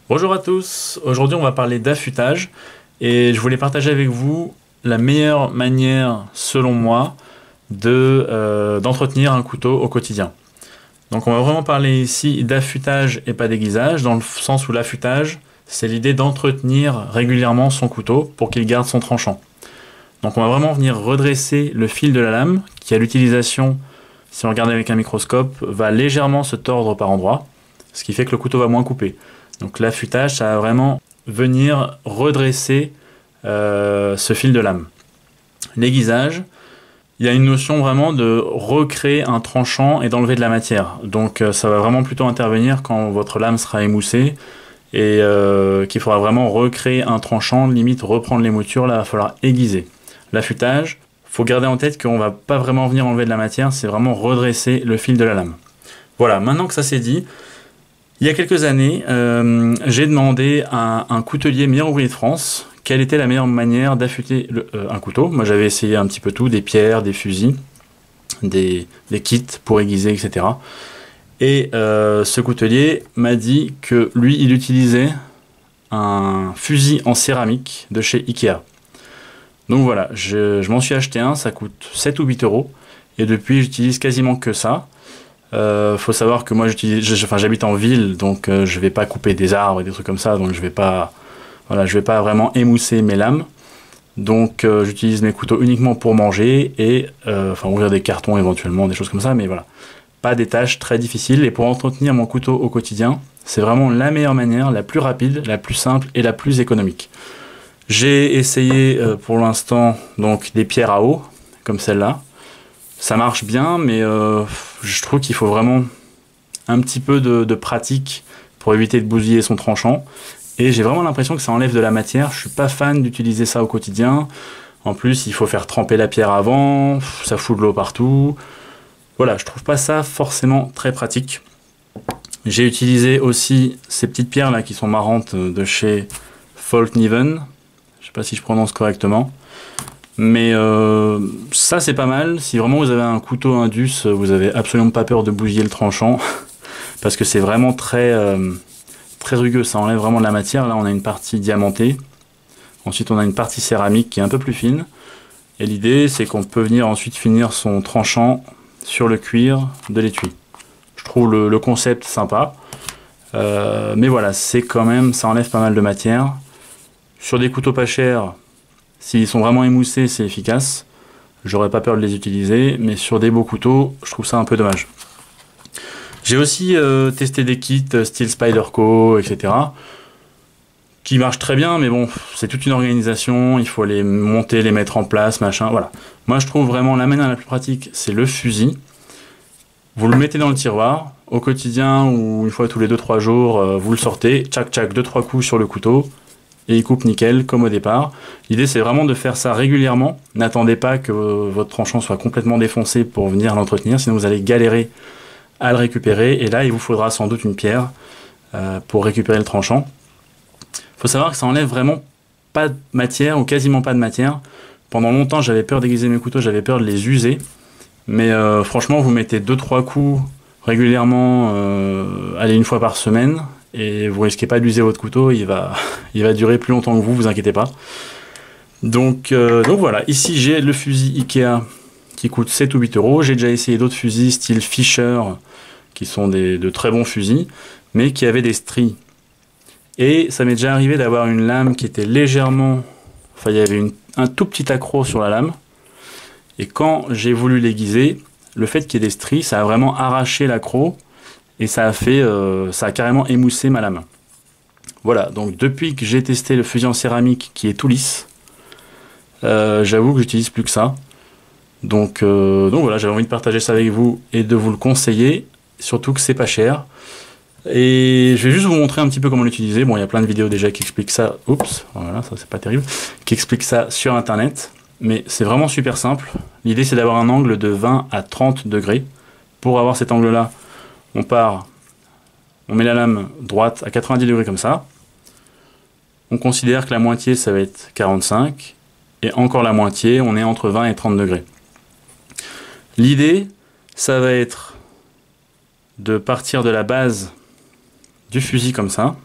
Bonjour à tous, aujourd'hui on va parler d'affûtage et je voulais partager avec vous la meilleure manière, selon moi, d'entretenir un couteau au quotidien. Donc on va vraiment parler ici d'affûtage et pas d'aiguisage, dans le sens où l'affûtage, c'est l'idée d'entretenir régulièrement son couteau pour qu'il garde son tranchant. Donc on va vraiment venir redresser le fil de la lame, qui à l'utilisation, si on regarde avec un microscope, va légèrement se tordre par endroits, ce qui fait que le couteau va moins couper. Donc l'affûtage, ça va vraiment venir redresser ce fil de lame. L'aiguisage, il y a une notion vraiment de recréer un tranchant et d'enlever de la matière. Donc ça va vraiment plutôt intervenir quand votre lame sera émoussée et qu'il faudra vraiment recréer un tranchant, limite reprendre les moutures, là il va falloir aiguiser. L'affûtage, il faut garder en tête qu'on ne va pas vraiment venir enlever de la matière, c'est vraiment redresser le fil de la lame. Voilà, maintenant que ça c'est dit, il y a quelques années, j'ai demandé à un coutelier meilleur ouvrier de France quelle était la meilleure manière d'affûter un couteau. Moi j'avais essayé un petit peu tout, des pierres, des fusils, des kits pour aiguiser, etc. Et ce coutelier m'a dit que lui, il utilisait un fusil en céramique de chez Ikea. Donc voilà, je m'en suis acheté un, ça coûte 7 ou 8 euros. Et depuis, j'utilise quasiment que ça. Faut savoir que moi j'habite en ville, donc je vais pas couper des arbres et des trucs comme ça, donc je vais pas vraiment émousser mes lames. Donc j'utilise mes couteaux uniquement pour manger et ouvrir des cartons éventuellement, des choses comme ça, mais voilà. Pas des tâches très difficiles, et pour entretenir mon couteau au quotidien, c'est vraiment la meilleure manière, la plus rapide, la plus simple et la plus économique. J'ai essayé pour l'instant donc des pierres à eau, comme celle-là. Ça marche bien, mais je trouve qu'il faut vraiment un petit peu de pratique pour éviter de bousiller son tranchant. Et j'ai vraiment l'impression que ça enlève de la matière. Je suis pas fan d'utiliser ça au quotidien. En plus, il faut faire tremper la pierre avant, ça fout de l'eau partout. Voilà, je trouve pas ça forcément très pratique. J'ai utilisé aussi ces petites pierres là qui sont marrantes de chez Folkniven. Je sais pas si je prononce correctement. Mais ça c'est pas mal. Si vraiment vous avez un couteau Indus, vous avez absolument pas peur de bousiller le tranchant. Parce que c'est vraiment très rugueux, ça enlève vraiment de la matière. Là on a une partie diamantée. Ensuite on a une partie céramique qui est un peu plus fine. Et l'idée c'est qu'on peut venir ensuite finir son tranchant sur le cuir de l'étui. Je trouve le concept sympa. Mais voilà, c'est quand même, ça enlève pas mal de matière. Sur des couteaux pas chers, s'ils sont vraiment émoussés, c'est efficace. J'aurais pas peur de les utiliser, mais sur des beaux couteaux, je trouve ça un peu dommage. J'ai aussi testé des kits style Spyderco, etc. qui marchent très bien, mais bon, c'est toute une organisation, il faut les monter, les mettre en place, machin, voilà. Moi, je trouve vraiment la manière la plus pratique, c'est le fusil. Vous le mettez dans le tiroir, au quotidien ou une fois tous les 2-3 jours, vous le sortez, tchac tchac, 2-3 coups sur le couteau, et il coupe nickel, comme au départ. L'idée, c'est vraiment de faire ça régulièrement. N'attendez pas que votre tranchant soit complètement défoncé pour venir l'entretenir, sinon vous allez galérer à le récupérer, et là, il vous faudra sans doute une pierre pour récupérer le tranchant. Il faut savoir que ça enlève vraiment pas de matière, ou quasiment pas de matière. Pendant longtemps, j'avais peur d'aiguiser mes couteaux, j'avais peur de les user. Mais franchement, vous mettez 2-3 coups régulièrement, allez, une fois par semaine, et vous risquez pas d'user votre couteau, il va durer plus longtemps que vous inquiétez pas. Donc voilà, ici j'ai le fusil Ikea qui coûte 7 ou 8 euros. J'ai déjà essayé d'autres fusils style Fisher, qui sont de très bons fusils, mais qui avaient des stries. Et ça m'est déjà arrivé d'avoir une lame qui était légèrement... Enfin, il y avait un tout petit accroc sur la lame. Et quand j'ai voulu l'aiguiser, le fait qu'il y ait des stries, ça a vraiment arraché l'accroc. Et ça a carrément émoussé ma lame. Voilà, donc depuis que j'ai testé le fusil en céramique qui est tout lisse, j'avoue que j'utilise plus que ça. Donc voilà, j'avais envie de partager ça avec vous et de vous le conseiller. Surtout que c'est pas cher. Et je vais juste vous montrer un petit peu comment l'utiliser. Bon, il y a plein de vidéos déjà qui expliquent ça. Oups, voilà, ça c'est pas terrible. Qui expliquent ça sur internet. Mais c'est vraiment super simple. L'idée c'est d'avoir un angle de 20 à 30 degrés. Pour avoir cet angle-là, on met la lame droite à 90 degrés comme ça. On considère que la moitié ça va être 45. Et encore la moitié, on est entre 20 et 30 degrés. L'idée, ça va être de partir de la base du fusil comme ça,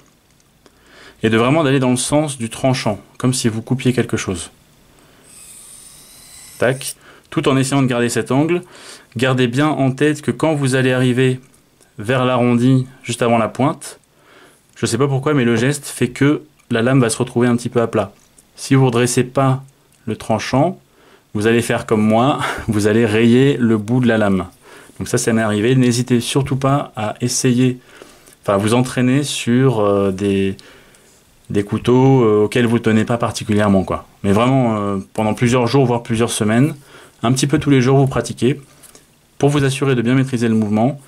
et de vraiment d'aller dans le sens du tranchant, comme si vous coupiez quelque chose. Tac. Tout en essayant de garder cet angle. Gardez bien en tête que quand vous allez arriver vers l'arrondi, juste avant la pointe, je ne sais pas pourquoi, mais le geste fait que la lame va se retrouver un petit peu à plat. Si vous ne redressez pas le tranchant, vous allez faire comme moi, vous allez rayer le bout de la lame. Donc ça m'est arrivé. N'hésitez surtout pas à essayer, enfin vous entraîner sur des couteaux auxquels vous ne tenez pas particulièrement, quoi. Mais vraiment, pendant plusieurs jours, voire plusieurs semaines, un petit peu tous les jours, vous pratiquez pour vous assurer de bien maîtriser le mouvement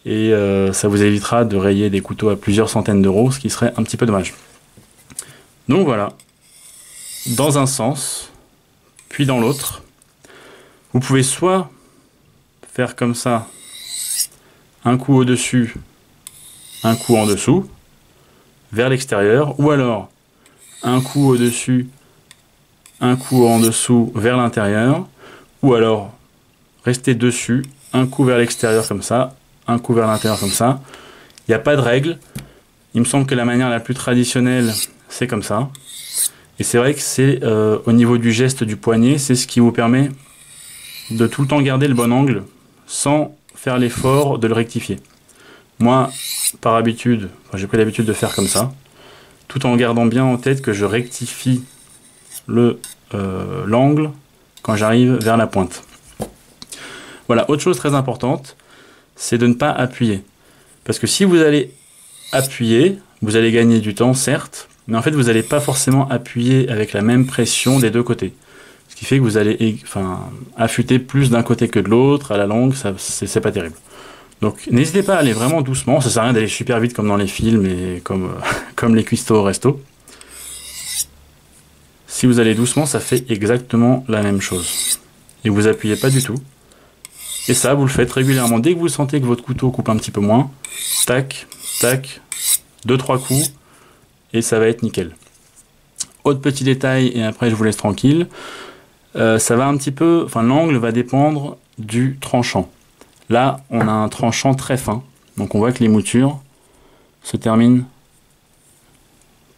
et ça vous évitera de rayer des couteaux à plusieurs centaines d'euros, ce qui serait un petit peu dommage. Donc voilà, dans un sens, puis dans l'autre, vous pouvez soit faire comme ça, un coup au-dessus, un coup en dessous, vers l'extérieur, ou alors un coup au-dessus, un coup en dessous vers l'intérieur, ou alors rester dessus, un coup vers l'extérieur comme ça, un coup vers l'intérieur comme ça. Il n'y a pas de règle. Il me semble que la manière la plus traditionnelle, c'est comme ça. Et c'est vrai que c'est au niveau du geste du poignet, c'est ce qui vous permet de tout le temps garder le bon angle sans faire l'effort de le rectifier. Moi, par habitude, j'ai pris l'habitude de faire comme ça, tout en gardant bien en tête que je rectifie l'angle quand j'arrive vers la pointe. Voilà, autre chose très importante, c'est de ne pas appuyer. Parce que si vous allez appuyer, vous allez gagner du temps, certes, mais en fait, vous n'allez pas forcément appuyer avec la même pression des deux côtés. Ce qui fait que vous allez affûter plus d'un côté que de l'autre, à la longue, c'est pas terrible. Donc n'hésitez pas à aller vraiment doucement, ça sert à rien d'aller super vite comme dans les films et comme les cuistots au resto. Si vous allez doucement, ça fait exactement la même chose. Et vous appuyez pas du tout. Et ça, vous le faites régulièrement. Dès que vous sentez que votre couteau coupe un petit peu moins, tac, tac, 2-3 coups, et ça va être nickel. Autre petit détail, et après je vous laisse tranquille, ça va un petit peu, l'angle va dépendre du tranchant. Là, on a un tranchant très fin, donc on voit que les moutures se terminent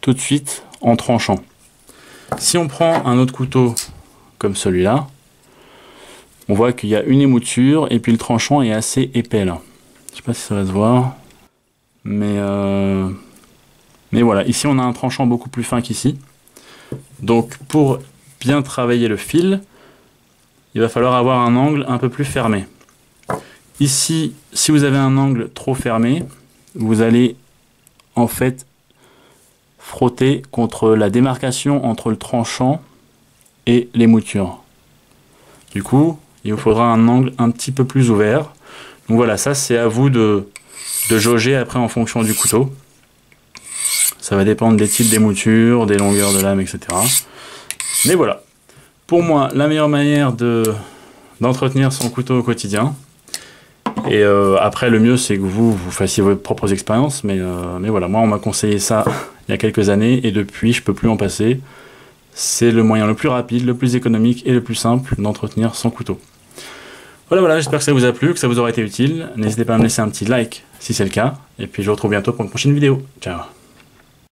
tout de suite en tranchant. Si on prend un autre couteau comme celui-là, on voit qu'il y a une émouture et puis le tranchant est assez épais là. Je sais pas si ça va se voir, mais voilà. Ici, on a un tranchant beaucoup plus fin qu'ici. Donc, pour bien travailler le fil, il va falloir avoir un angle un peu plus fermé. Ici, si vous avez un angle trop fermé, vous allez en fait frotter contre la démarcation entre le tranchant et l'émouture. Du coup, il vous faudra un angle un petit peu plus ouvert. Donc voilà, ça c'est à vous de jauger après en fonction du couteau. Ça va dépendre des types d'émouture, des longueurs de lame, etc. Mais voilà, pour moi, la meilleure manière d'entretenir son couteau au quotidien. Et après, le mieux, c'est que vous fassiez vos propres expériences. Mais voilà, moi, on m'a conseillé ça il y a quelques années. Et depuis, je peux plus en passer. C'est le moyen le plus rapide, le plus économique et le plus simple d'entretenir son couteau. Voilà, j'espère que ça vous a plu, que ça vous aura été utile. N'hésitez pas à me laisser un petit like si c'est le cas. Et puis, je vous retrouve bientôt pour une prochaine vidéo. Ciao.